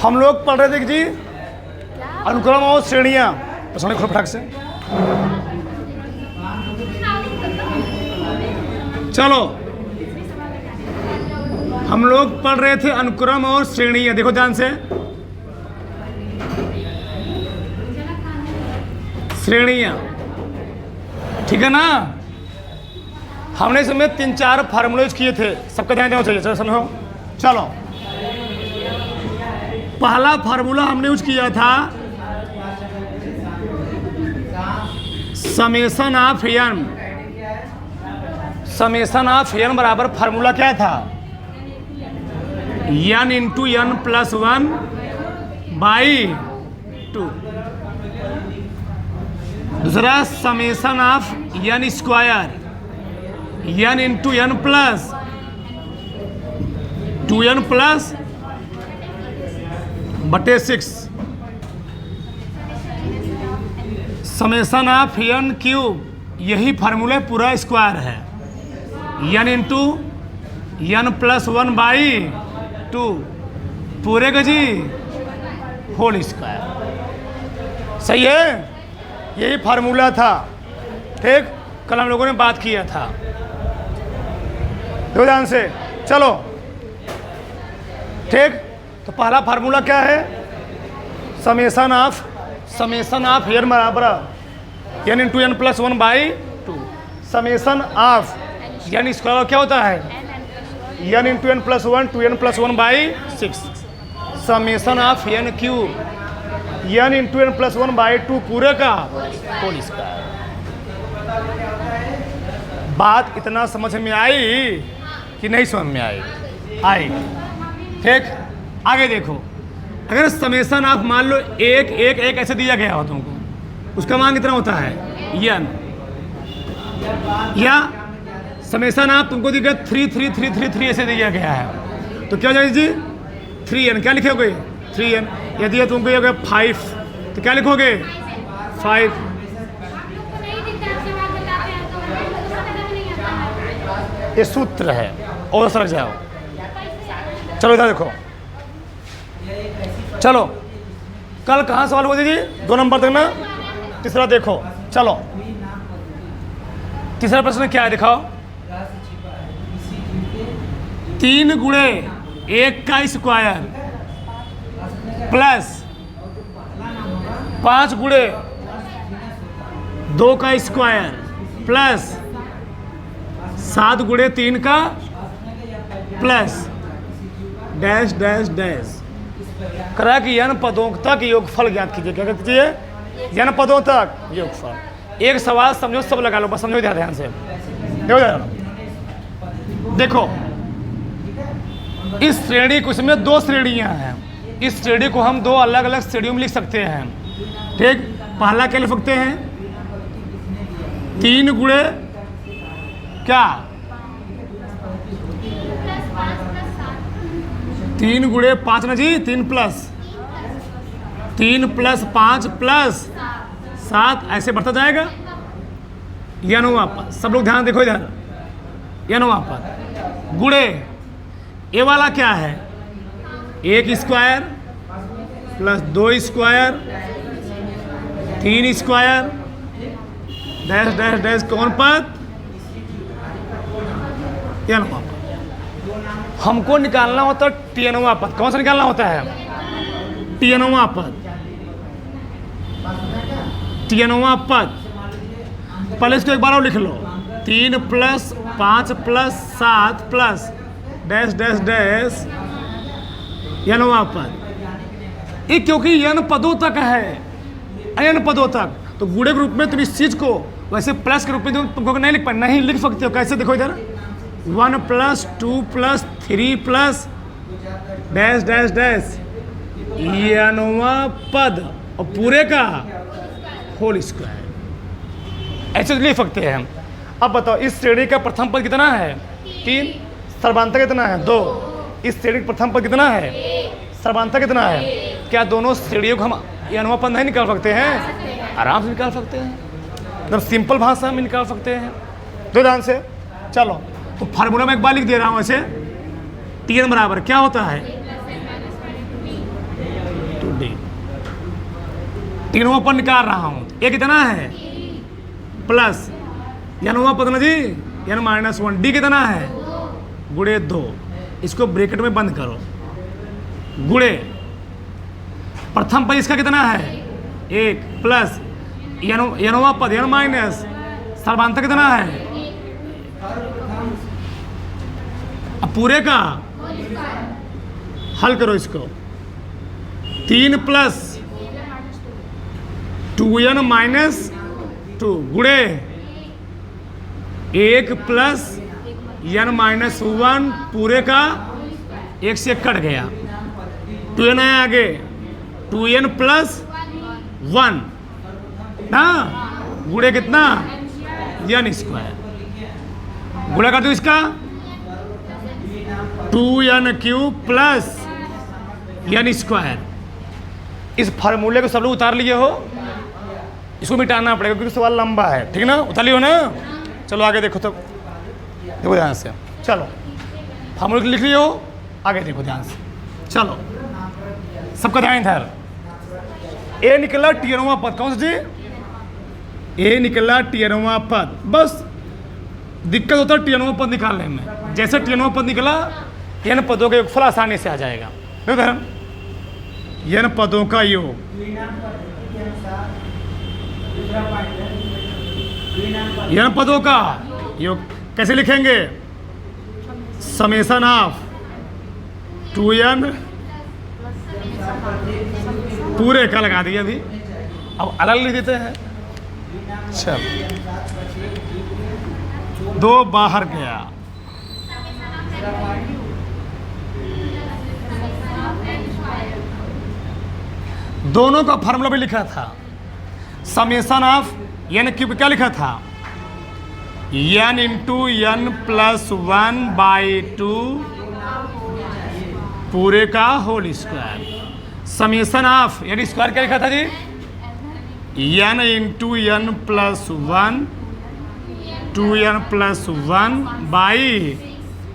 हम लोग पढ़ रहे थे कि जी अनुक्रम और श्रेणियां, पसंद खुद फटाक से। चलो हम लोग पढ़ रहे थे अनुक्रम और श्रेणियां, देखो ध्यान से। श्रेणियां, ठीक है ना। हमने इसमें 3-4 फार्मूले किए थे, सबका ध्यान देना चाहिए। चलो समझो। चलो पहला फार्मूला हमने यूज किया था summation of N. Summation of N बराबर फार्मूला क्या था? n into n plus 1 by 2। दूसरा summation of n square, n into n plus 2n plus बटे 6। समेशन ऑफ n क्यूब, यही फार्मूला पूरा स्क्वायर है। n into n plus 1 by 2 पूरे का जी होल स्क्वायर। सही है, यही फार्मूला था। ठीक, कल हम लोगों ने बात किया था। दो ध्यान से चलो। ठीक, तो पहला फार्मूला क्या है? समेशन ऑफ n बराबर n into n plus 1 by 2। Summation of n square क्या होता है? n into n plus 1 2n plus 1 by 6। Summation of n cube n into n plus 1 by 2 पूरे का होल स्क्वायर। बात इतना समझ में आई कि नहीं समझ में आई? आई। ठीक, आगे देखो। अगर समेशन ऑफ मान लो 1 1 1 ऐसे दिया गया हो तुमको, उसका मान कितना होता है? n। या समेशन ऑफ तुमको दिया 3 3 3 3 3 ऐसे दिया गया है, तो क्या हो जाएगा जी? 3n। क्या लिखोगे? 3n। यदि तुमको ये 5 तो क्या लिखोगे? 5। ये सूत्र है, और समझ जाओ। चलो इधर देखो। चलो कल कहाँ सवाल हुआ जी? 2 नंबर तक ना। तीसरा देखो। चलो तीसरा प्रश्न क्या है दिखाओ। 3 गुणे 1 का स्क्वायर प्लस 5 गुणे 2 का स्क्वायर प्लस 7 गुणे 3 का प्लस डैश डैश डैश करा कि n पदों तक योगफल ज्ञात कीजिए। क्या कीजिए? n पदों तक योगफल। एक सवाल समझो, सब लगा लो, बस समझो ध्यान से। देखो इस श्रेणी को, इसमें 2 श्रेणियां हैं। इस श्रेणी को हम 2 अलग अलग श्रेणियों में लिख सकते हैं। ठीक, पहला क्या लिख सकते हैं? 3 गुणे क्या? 3 गुणे 5 ना जी, 3 प्लस 5 प्लस 7 ऐसे बढ़ता जाएगा। n हुआ पर, सब लोग ध्यान देखो इधर। n हुआ पर गुणे ये वाला क्या है? 1 square plus 2 square 3 square dash dash dash कौन पद? n हुआ पद। हमको निकालना होता है tnवां पद। कौन सा निकालना होता है? tnवां पद। tnवां पद। पहले इसको एक बार और लिख लो। 3 plus 5 plus 7 plus dash dash dash nवां पद। ये क्योंकि n पदों तक है, n पदों तक, तो गुणे के रूप में तुम इस चीज को वैसे प्लस के रूप में तुमको नहीं लिख पाए, नहीं लिख सकते हो। कैसे? देखो इधर 1 plus 2 plus 3 plus dash dash dash nवां पद और पूरे का होल स्क्वायर। ऐसे लिख सकते हैं हम। अब बताओ इस श्रेणी का प्रथम पद कितना है? 3। सर्वांतक कितना है? 2। इस श्रेणी का प्रथम पद कितना है? सर्वांतक कितना है? क्या दोनों श्रेणियों को हम nवां पद नहीं निकाल सकते हैं? आराम से निकाल सकते हैं, एकदम सिंपल भाषा में निकाल सकते हैं। दो ध्यान से चलो। तो फार्मूला में एक बार लिख दे रहा हूं ऐसे। tn बराबर क्या होता है? तीनों पद निकाल रहा हूँ। ये कितना है प्लस n पद ना जी n-1। डी कितना है गुणे 2। इसको ब्रैकेट में बंद करो गुणे प्रथम पद इसका कितना है 1 प्लस n पद n माइनस सर्वांतर कितना है। अब पूरे का हल करो इसको 3 प्लस 2n माइनस 2 गुणे 1 प्लस n माइनस 1 पूरे का 1 से कट गया 2n है आगे 2n प्लस 1 ना गुणे कितना n स्क्वायर गुणा कर दो इसका 2n cube plus n square. इस फार्मूले को सब लोग उतार लिए हो, इसको मिटाना पड़ेगा क्योंकि सवाल लंबा है, ठीक ना। उतार लियो ना। चलो आगे देखो तो देखो ध्यान से। चलो फार्मूले लिख लियो, आगे देखो ध्यान से। चलो सबका ध्यान इधर। ए निकला टीएनवा पद, कौन सा जी ए निकला टीएनवा पद। बस दिक्कत होता है टीएनवा पद निकालने में। जैसे टीएनवा पद निकला n पदों का योगफल आसानी से आ जाएगा। n पदों का योग n पदों का योग कैसे लिखेंगे समेशन ऑफ 2n पूरे का लगा दिया अभी। अब अलग लिख देते हैं। चल 2 बाहर गया दोनों का फार्मूला भी लिखा था समेशन ऑफ n क्यूब क्या लिखा था n into n plus 1 by 2 पूरे का whole square. Summation of n square क्या लिखा था जी n into n plus 1 2n plus 1 by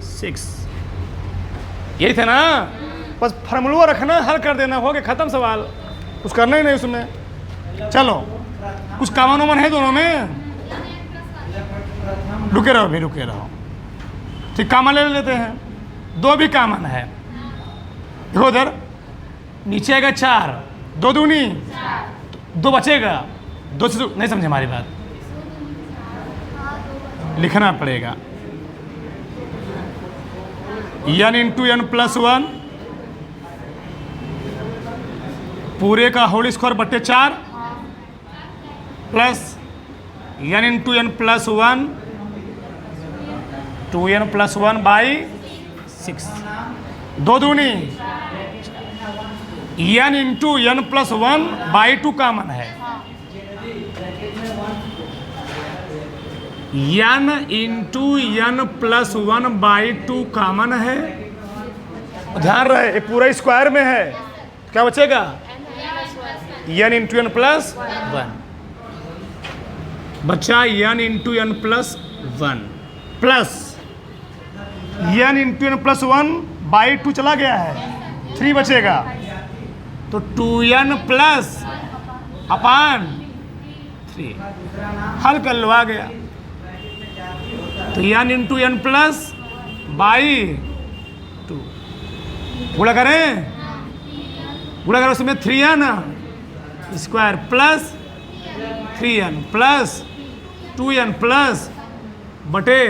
6। यही था ना, बस फार्मूला रखना हल कर देना, हो गया खत्म सवाल, कुछ करना ही नहीं उसमें। चलो कुछ कामन उमन है दोनों में, रुके रहो भी रुके रहो। ठीक कामन ले लेते हैं, 2 भी कामन है। देखो उधर नीचे आएगा 4 2 दूनी 2 बचेगा 2 से नहीं समझे हमारी बात, लिखना पड़ेगा n इंटू n प्लस 1 पूरे का होल स्क्वायर बट्टे 4 plus n into n plus 1 2n plus 1 by 6। 2 दूनी n into n plus 1 by 2 कामन है। n into n plus 1 by 2 कामन है। ध्यान रहे ये पूरा स्क्वायर में है, क्या बचेगा n इंटू n प्लस 1 बचा n into n plus 1 plus n into n plus 1 by 2 चला गया है 3 बचेगा तो 2n प्लस अपान 3 हल कर लो आ गया। तो n into n plus by 2 गुणा करें, गुणा करें उसमें 3n square plus 3n plus 2n plus बटे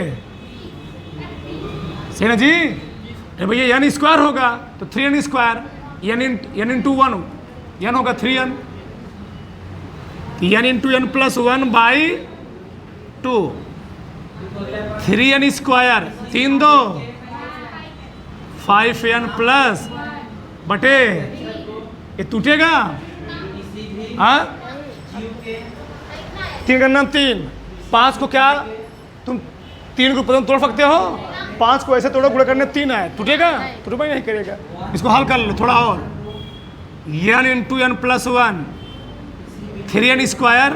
सही ना जी। अरे भैया n स्क्वायर होगा तो 3n square n into 1 n होगा 3n n into n plus 1 by 2 3n square 3 2 5n plus बटे ये टूटेगा हाँ 3 का 3 5 को क्या तुम 3 को पदम तोड़ सकते हो, 5 को ऐसे तोड़ो गुणा करने 3 आए टूटेगा टूटेगा नहीं करेगा। इसको हल कर लो थोड़ा और n into n plus 1 3n square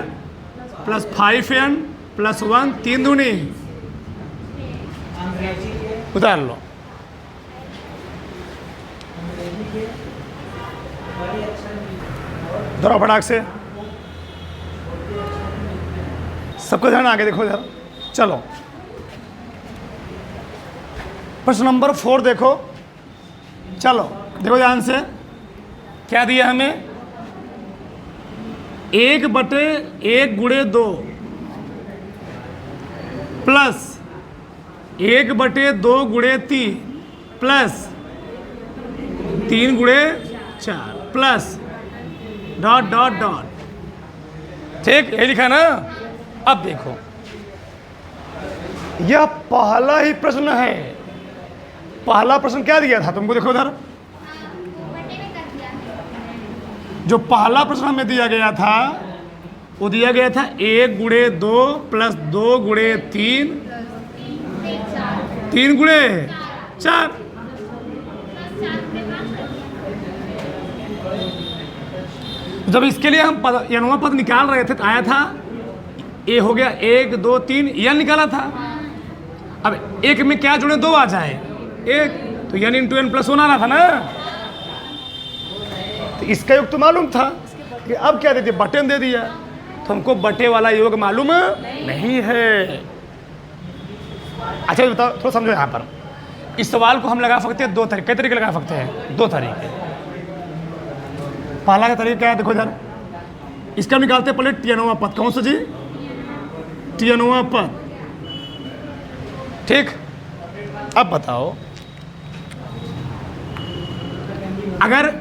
plus 5n plus 1 3 दूनी उतार लो। दोनों फटाक से सबको ध्यान आगे देखो इधर। चलो प्रश्न नंबर 4 देखो। चलो देखो ध्यान से, क्या दिया हमें, 1/1 गुणे 2 प्लस 1/2 गुणे 3 प्लस 3 गुणे 4 प्लस डॉट डॉट डॉट। ठीक, ये लिखा ना। अब देखो, यह पहला ही प्रश्न है। पहला प्रश्न क्या दिया था तुमको, देखो उधर, जो पहला प्रश्न हमें दिया गया था वो दिया गया था 1 गुणे 2 प्लस 2 गुणे 3 3 गुणे 4। जब इसके लिए हम यनवा पद निकाल रहे थे तो आया था ए हो गया 1 2 3 यन निकाला था। अब एक में क्या जुड़े, 2 आ जाए, 1 तो यन इंटू एन प्लस 1 आ रहा था ना। तो इसका योग तो मालूम था कि अब क्या दे दिया, बटे में दे दिया। तो हमको बटे वाला योग मालूम नहीं है। अच्छा बताओ, थोड़ा समझो यहाँ पर। इस सवाल को हम लगा सकते हैं 2 तरीके, कई तरीके लगा सकते हैं, 2 तरीके। पहला का तरीका क्या है, देखो इधर, इसका निकालते हैं पहले टियनवा पद। कौन सा जी, टियनवा पद। ठीक, अब बताओ, अगर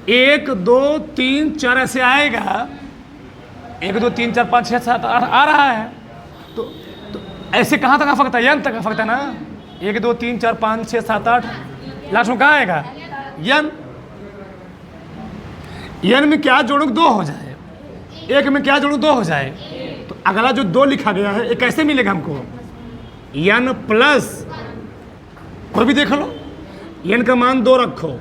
1 2 3 4 ऐसे आएगा, 1 2 3 4 5 6 7 8 आ रहा है, तो ऐसे कहाँ तक आ सकता है, यन तक आ सकता है ना। 1 2 3 4 5 6 7 8 लास्ट में कहाँ आएगा, यन। यन में क्या जोड़ू, 2 हो जाए, 1 में क्या जोड़ू, 2 हो जाए। तो अगला जो 2 लिखा गया है ये कैसे मिलेगा हमको, यन प्लस, कोई भी देख लो, यन का मान 2 रखो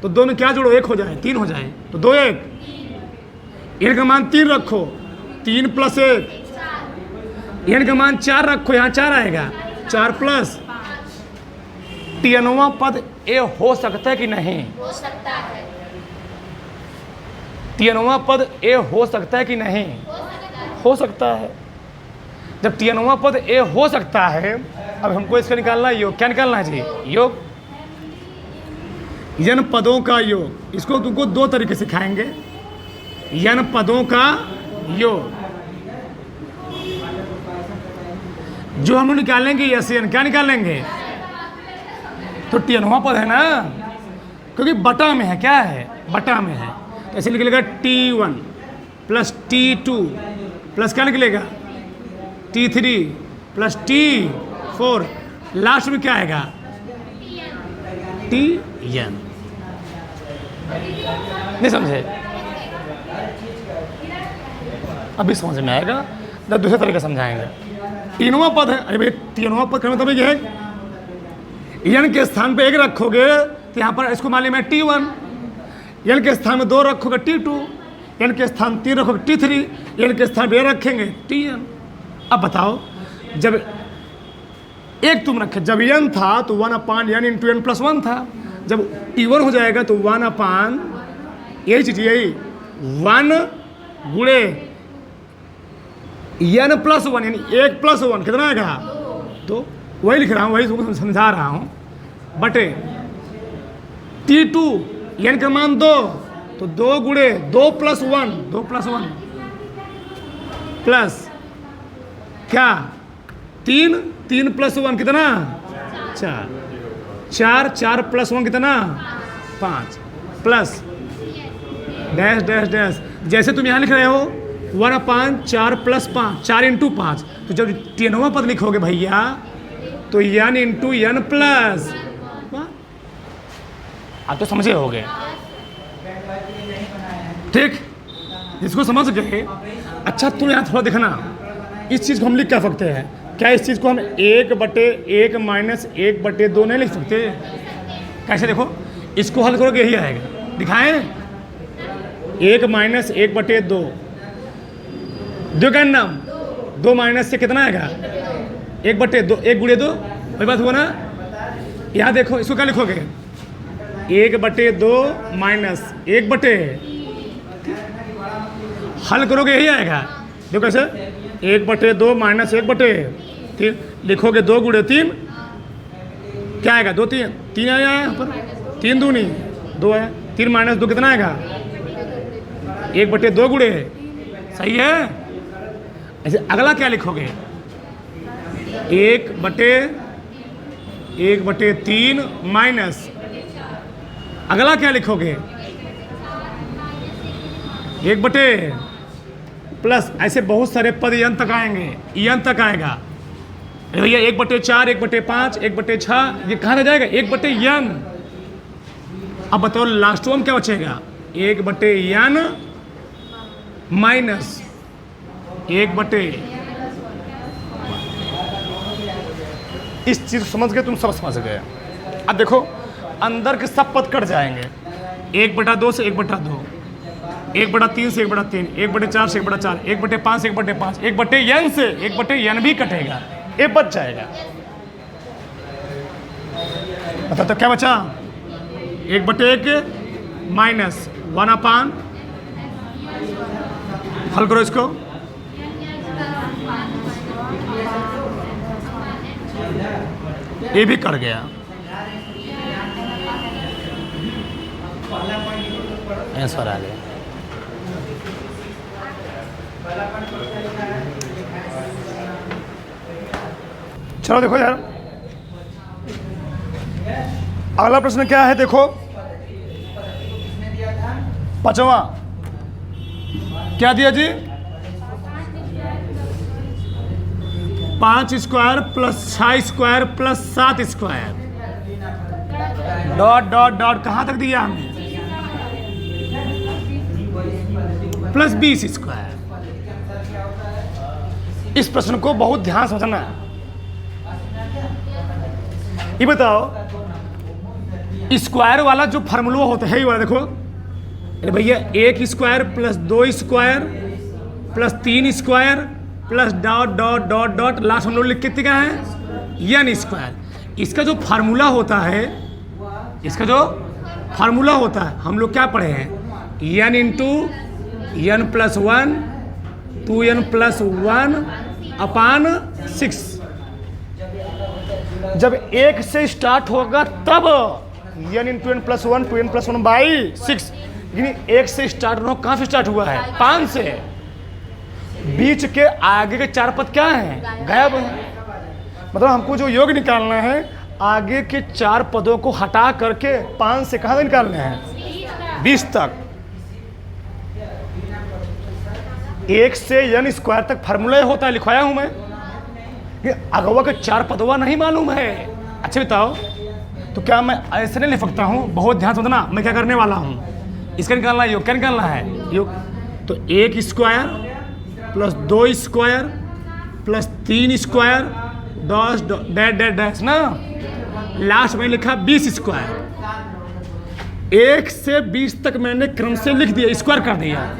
तो 2 में क्या जोड़ो, 1 हो जाए, 3 हो जाए, तो 2 1। यन का मान 3 रखो, 3 प्लस 1। यन का मान 4 रखो, यहाँ 4 आएगा, 4 प्लस। टियनवा पद ए हो सकता है कि नहीं, हो सकता है। टियनवा पद ए हो सकता है कि नहीं, हो सकता है। जब टियनवा पद ए हो सकता है, अब हमको इसका निकालना है योग। क्या निकालना है जी, योग, यन पदों का योग। इसको तुमको 2 तरीके सिखाएंगे, यन पदों का योग। जो हम निकालेंगे यस यन, क्या निकालेंगे, तो टियनवा पद है ना, क्योंकि बटा में है, क्या है, बटा में है। तो ऐसे निकलेगा T1 प्लस T2 प्लस क्या निकलेगा, T3 प्लस T4, लास्ट में क्या आएगा, Tn। नहीं समझे, अभी समझ में आएगा जब दूसरे तरीके समझाएंगे। तीनवा पद है, अरे भाई तीनवा पद का मतलब ये है, यन के स्थान पे 1 रखोगे तो यहाँ पर इसको मान लिया मैं T1, यन के स्थान में 2 रखोगे T2, यन के स्थान 3 रखोगे T3, यन के स्थान पे रखेंगे Tn। अब बताओ, जब 1 तुम रखे, जब यन था तो 1/n इंटू एन प्लस 1 था। जब T1 हो जाएगा तो 1/, यही चीज, यही 1 गुणे n प्लस 1, यानी 1 प्लस 1 कितना आएगा, 2। वही लिख रहा हूँ, वही तुमको समझा रहा हूँ, बटे T2 n का मान 2, तो 2 गुणे 2 प्लस 1, 2 प्लस 1 प्लस क्या, 3, 3 प्लस 1 कितना, 4, 4, 4 प्लस 1 कितना, 5 प्लस डैश डैश डैश। जैसे तुम यहाँ लिख रहे हो 1/4 प्लस 5, 4 इंटू 5, तो जब टियनवा पद लिखोगे भैया तो n इंटू एन प्लस, आप तो समझे होगे। ठीक, इसको समझ गए। अच्छा तुम यहाँ थोड़ा देखना, इस चीज़ को हम लिख क्या सकते हैं, क्या इस चीज़ को हम 1/1 माइनस 1/2 नहीं लिख सकते, कैसे, देखो इसको हल करोगे यही आएगा, दिखाएं, 1 माइनस 1/2, 2 का नाम 2 माइनस से कितना आएगा, 1/2, 1 गुणे 2, वही बात हुआ ना। यहाँ देखो इसको क्या लिखोगे, 1/2 माइनस 1/, हल करोगे यही आएगा। देखो कैसे, 1/2 माइनस 1/3 लिखोगे, 2 गुणे 3 क्या आएगा, 2 3 3 आया यहाँ पर, 3 दूनी 2 है, 3 माइनस 2 कितना आएगा, 1/2 गुणे, सही है। ऐसे अगला क्या लिखोगे, 1/3 माइनस, अगला क्या लिखोगे, 1/, प्लस, ऐसे बहुत सारे पद यन तक आएंगे, यन तक आएगा भैया, 1/4 1/5 1/6, ये कहाँ रह जाएगा, 1/n। अब बताओ लास्ट में क्या बचेगा, 1/n माइनस 1/, इस चीज समझ गए तुम, सब समझ गए। अब देखो अंदर के सब पद कट जाएंगे, 1/2 से 1/2, 1/3 से 1/3, 1/4 से 1/4, 1/5 से 1/5, 1/n से 1/n भी कटेगा, ये बच जाएगा। बता तो क्या बचा, 1/1 माइनस 1/, हल करो इसको, ये भी कट गया, आंसर आ गया। चलो देखो यार, अगला प्रश्न क्या है, देखो 5वां क्या दिया जी, 5 square plus 6 square plus 7 square, dot dot dot कहाँ तक दिया हमने, प्लस 20 स्क्वायर। इस प्रश्न को बहुत ध्यान से समझना। ये बताओ स्क्वायर वाला जो फार्मूला होता है, ये वाला देखो, अरे भैया 1 square plus 2 square plus 3 square plus dot dot dot dot, last हम लोग लिख कितने का है, n स्क्वायर। इसका जो फार्मूला होता है, इसका जो फार्मूला होता है, हम लोग क्या पढ़े हैं, n into n plus 1 2n plus 1 अपान 6। जब 1 से स्टार्ट होगा तब n into n plus 1 2n plus 1 by 6, लेकिन 1 से स्टार्ट हो, कहाँ से स्टार्ट हुआ है, 5 से। बीच के आगे के 4 पद क्या हैं, गायब हैं। मतलब हमको जो योग निकालना है, आगे के 4 पदों को हटा करके 5 से कहाँ निकालने हैं, 20 तक। 1 से n स्क्वायर तक फार्मूला होता है, लिखवाया हूं मैं। अगवा के 4 पदवा नहीं मालूम है। अच्छा बताओ, तो क्या मैं ऐसे नहीं लिख सकता हूँ, बहुत ध्यान समझना मैं क्या करने वाला हूँ। इसका निकालना है योग, क्या निकालना है योग, तो 1 square plus 2 square plus 3 square dots dash dash dash ना, लास्ट में लिखा 20 स्क्वायर। 1 से 20 तक मैंने क्रम से लिख दिया, स्क्वायर कर दिया।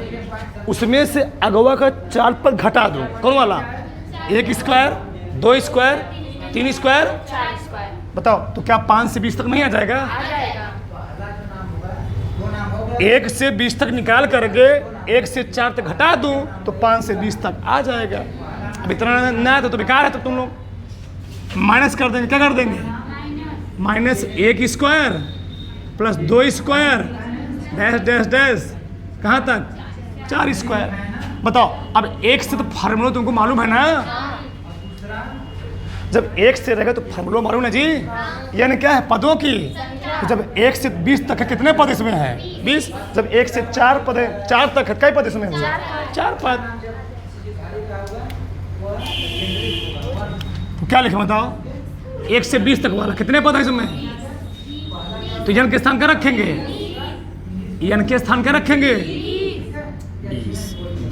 उसमें से अगवा का 4 पद घटा दो, कौन वाला, 1 स्क्वायर 2 स्क्वायर 3 स्क्वायर, बताओ तो क्या 5 से 20 तक नहीं आ जाएगा? 1 से 20 तक निकाल करके 1 से 4 तक घटा दूं तो 5 से 20 तक आ जाएगा। अब इतना ना तो बेकार है, तो तुम लोग माइनस कर देंगे, क्या कर देंगे, minus 1 square plus 2 square dash dash dash कहाँ तक, 4 स्क्वायर। बताओ अब 1 से तो फार्मूला तुमको मालूम है ना, जब 1 से रहेगा तो फार्मूला मालूम ना जी, यानी क्या है, पदों की। तो जब 1 से 20 तक है, कितने पद इसमें है, 20। जब 1 से 4 पद है, 4 तक है, कई पद इसमें हुए, 4 पद। तो क्या लिखें बताओ, 1 से 20 तक वाला कितने पद है इसमें, तो यन के स्थान क्या रखेंगे, यन के स्थान क्या रखेंगे,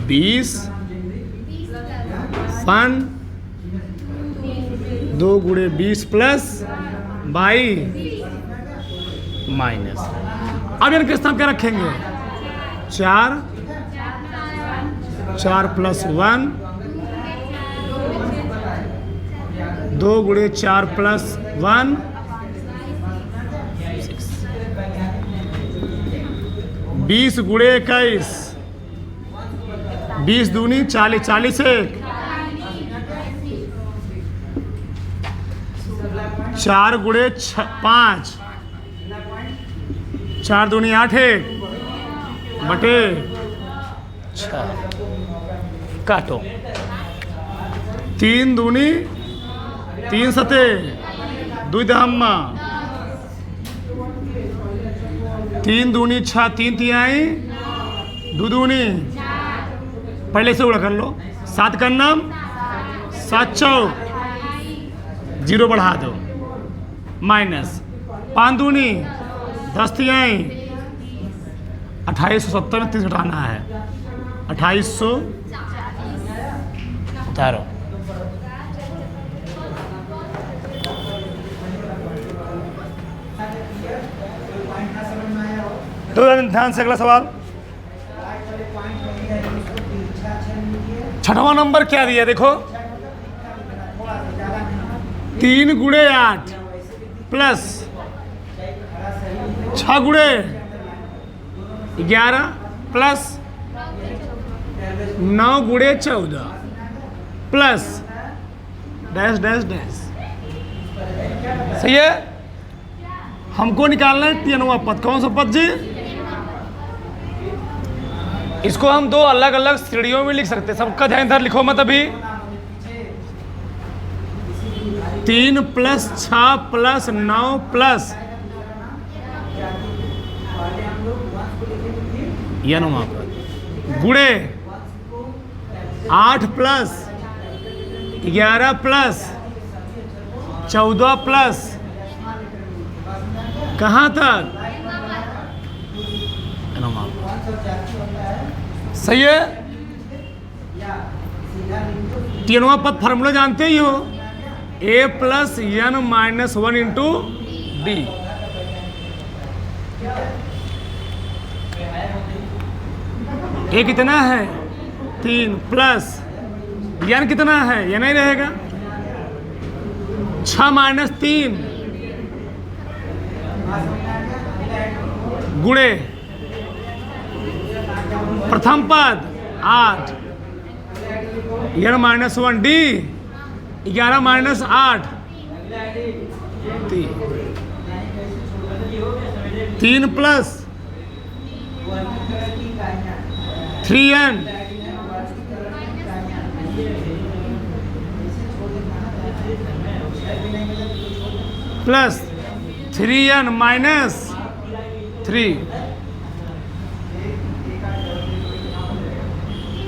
20 1 2 गुणे 20 प्लस बाई माइनस। अब इनके स्थान क्या रखेंगे, 4 प्लस 1 2 गुणे 4 प्लस 1 6 20 गुणे 21 20 दूनी 40, 40 से 4 गुणे 5, 4 दूनी 8 बटे 6, काटो। 3 दूनी 3 सते 2 दहम्मा, 3 दूनी 6, 3 तिहाई 2 दूनी, पहले से उड़ा कर लो। 7 का नाम 7 चौक 0 बढ़ा दो, माइनस 5 दूनी 10 तिहाई 2870 में 30 घटाना है, 2800 उतारो। तो ध्यान से अगला सवाल। 6वां नंबर क्या दिया देखो, 3 गुणे 8 प्लस 6 गुणे 11 प्लस 9 गुणे 14 प्लस डैश डैश डैश। सही है। हमको निकालना है तीनवां पद। कौन सा पद जी? इसको हम 2 अलग अलग श्रेणियों में लिख सकते हैं। सबका ध्यान इधर लिखो मत अभी। 3 प्लस 6 प्लस 9 प्लस गुणे 8 प्लस 11 प्लस 14 प्लस कहाँ तक? सही है। तीनवां पद फार्मूला जानते ही हो, a plus n minus 1 into D. A कितना है? 3 प्लस n कितना है? ये नहीं रहेगा। 6 माइनस 3 गुणे प्रथम पद 8 n minus 1 D 11 minus 8 3 plus 3n plus 3n minus 3।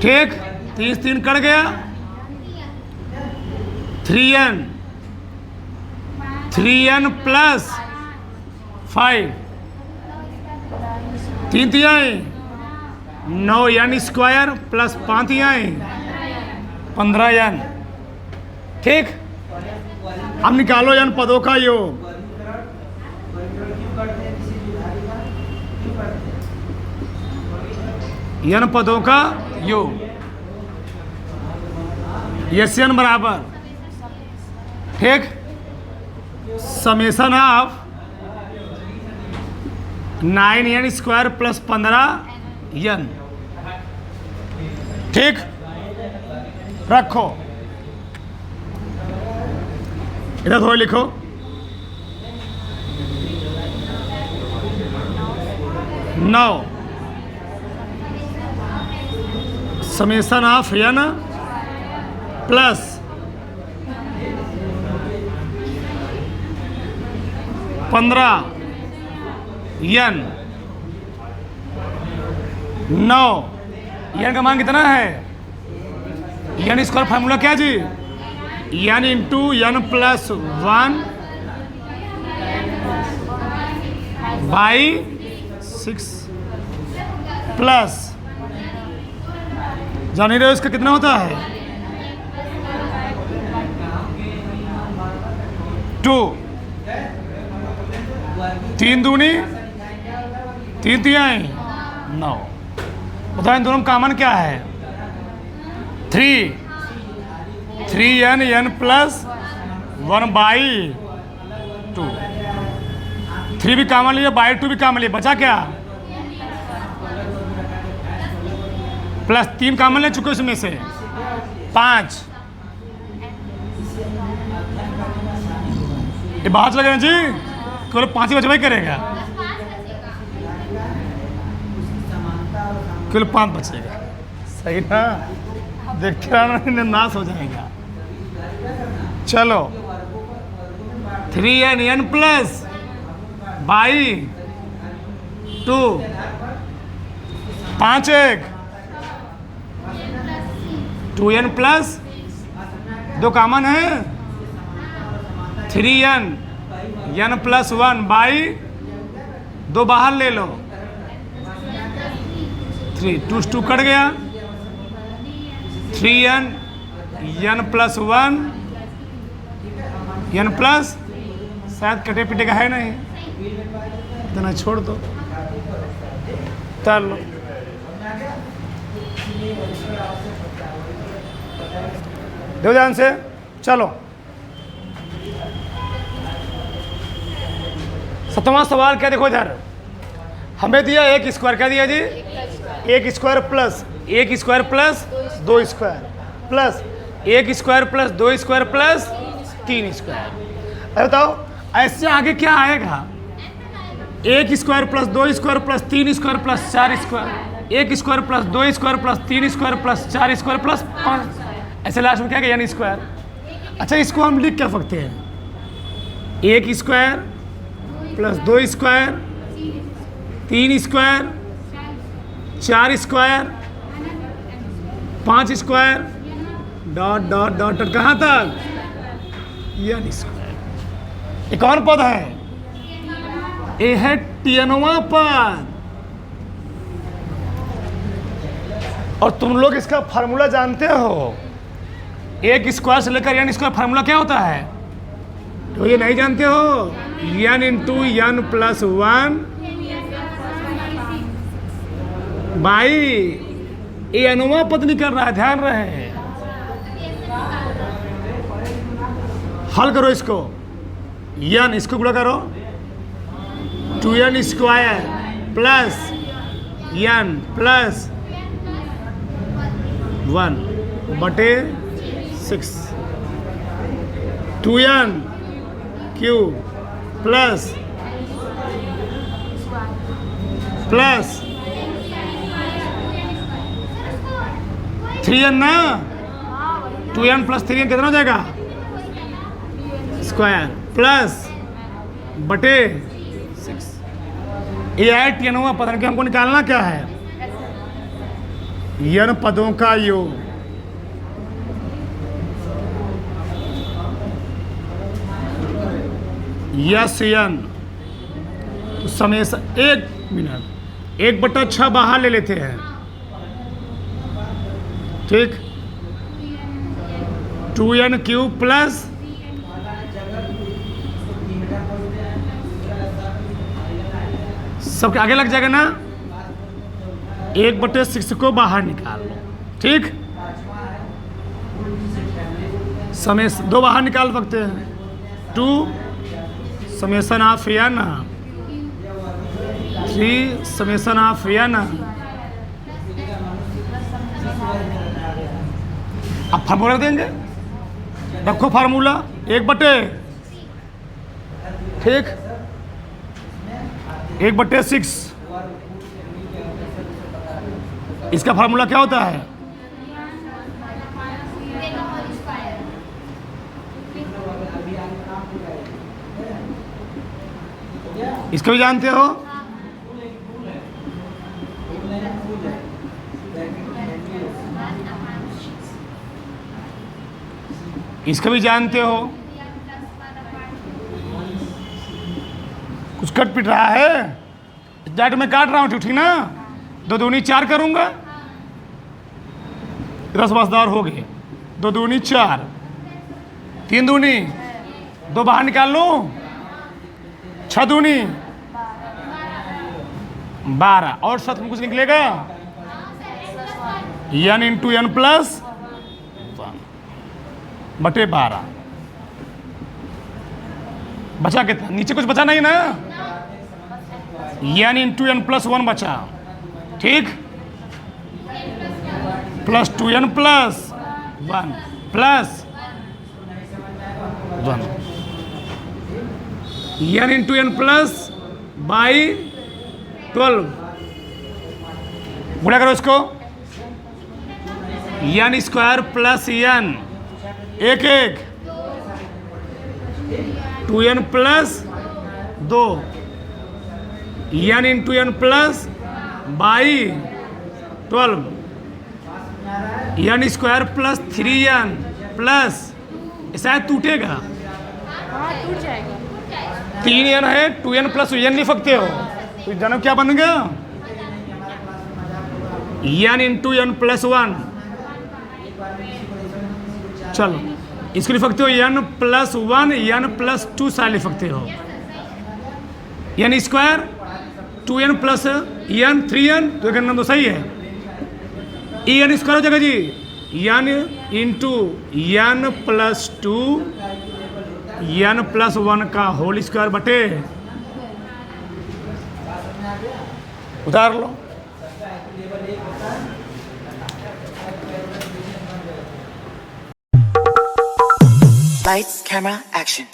ठीक, 30 3 कट गया। 3n प्लस 5 3 तिहाई 9n स्क्वायर प्लस 5 तिहाई 15n। ठीक, अब निकालो n पदों का योग। n पदों का योग Sn बराबर, ठीक, summation of 9n square plus 15n। ठीक, रखो इधर थोड़ा लिखो। नौ summation of n plus 15n 9 n का मान कितना है? n स्क्वायर फार्मूला क्या जी? n into n plus 1 by 6 plus जान रहे हो इसका कितना होता है? 2 3 दूनी 3 तिहाई 9। बताओ इन दोनों में कॉमन क्या है? 3n plus 1 by 2। 3 भी कॉमन लिया, बाई 2 भी कॉमन लिया, बचा क्या? प्लस 3 कॉमन ले चुके उसमें से 5, ये बात लगे जी, केवल 5 ही बचवाई करेगा, केवल 5 बचेगा, सही ना, देखते रहना नाश हो जाएगा। चलो 3n n plus by 2 5 1 2n plus 2 common है 3n n प्लस 1 बाई 2 बाहर ले लो 3 2 2 कट गया 3n n plus 1 n plus शायद कटे पिटे का है नहीं, इतना छोड़ दो, चलो दो ध्यान से। चलो 7वां सवाल क्या, देखो इधर हमें दिया 1 स्क्वायर, क्या दिया जी 1 square plus 1 square plus 2 square plus 1 square plus 2 square plus 3 square. अरे बताओ ऐसे आगे क्या आएगा, 1 square plus 2 square plus 3 square plus 4 square, 1 square plus 2 square plus 3 square plus 4 square plus 5, ऐसे लास्ट में क्या है यानी स्क्वायर। अच्छा इसको हम लिख क्या सकते हैं, 1 square plus 2 square 3 square 4 square 5 square dot dot dot dot कहाँ तक यानी स्क्वायर। एक और पद है, ये है tnवां पद, और तुम लोग इसका फार्मूला जानते हो, 1 स्क्वायर से लेकर n स्क्वायर फार्मूला क्या होता है, तो ये नहीं जानते हो, n into n plus 1 by ये अनुमा पद निकल रहा है, ध्यान रहे, हल करो इसको, n इसको गुणा करो 2n square plus n plus 1 बटे 6 2n क्यूब प्लस 3n ना, 2n प्लस 3n कितना हो जाएगा स्क्वायर प्लस बटे 6, ये है tnवां पद कि हमको निकालना क्या है, n पदों का योग, यस n तो समय 1 मिनट 1/6 बाहर ले लेते हैं, ठीक 2n क्यूब प्लस सबके आगे लग जाएगा ना, 1/6 को बाहर निकाल लो, ठीक समय 2 बाहर निकाल सकते हैं, 2 summation of n 3 summation of n। अब फार्मूला देंगे, रखो फार्मूला 1/, ठीक 1/6, इसका फार्मूला क्या होता है, इसको भी जानते हो, इसका भी जानते हो, कुछ कट पिट रहा है, जाट में काट रहा हूँ, ठीक ना, 2 दूनी 4 करूंगा, रसमसदार हो गए, 2 दूनी 4 3 दूनी 2 बाहर निकाल लो, 6 दूनी 12 और 7 में कुछ निकलेगा n इंटू n प्लस 1 बटे 12, बचा कितना, नीचे कुछ बचा नहीं ना, n इंटू n प्लस 1 बचा, ठीक plus 2n plus 1 plus 1 n into n plus by 12 गुणा करो इसको n स्क्वायर प्लस n एक 2n plus 2 n into n plus by 12 n square plus 3n plus शायद टूटेगा हाँ टूट जाएगा 3n है 2n प्लस n लिख सकते हो तो जानो क्या बनेगा n इंटू n प्लस 1 चलो इसको लिख सकते हो n प्लस 1 n प्लस 2 सा लिख सकते हो n square 2n plus n 3n तो एक नंबर सही है n स्क्वायर हो जाएगा जी n into n plus 2 n plus 1 का होल स्क्वायर बटे उतार लो Lights, camera, action.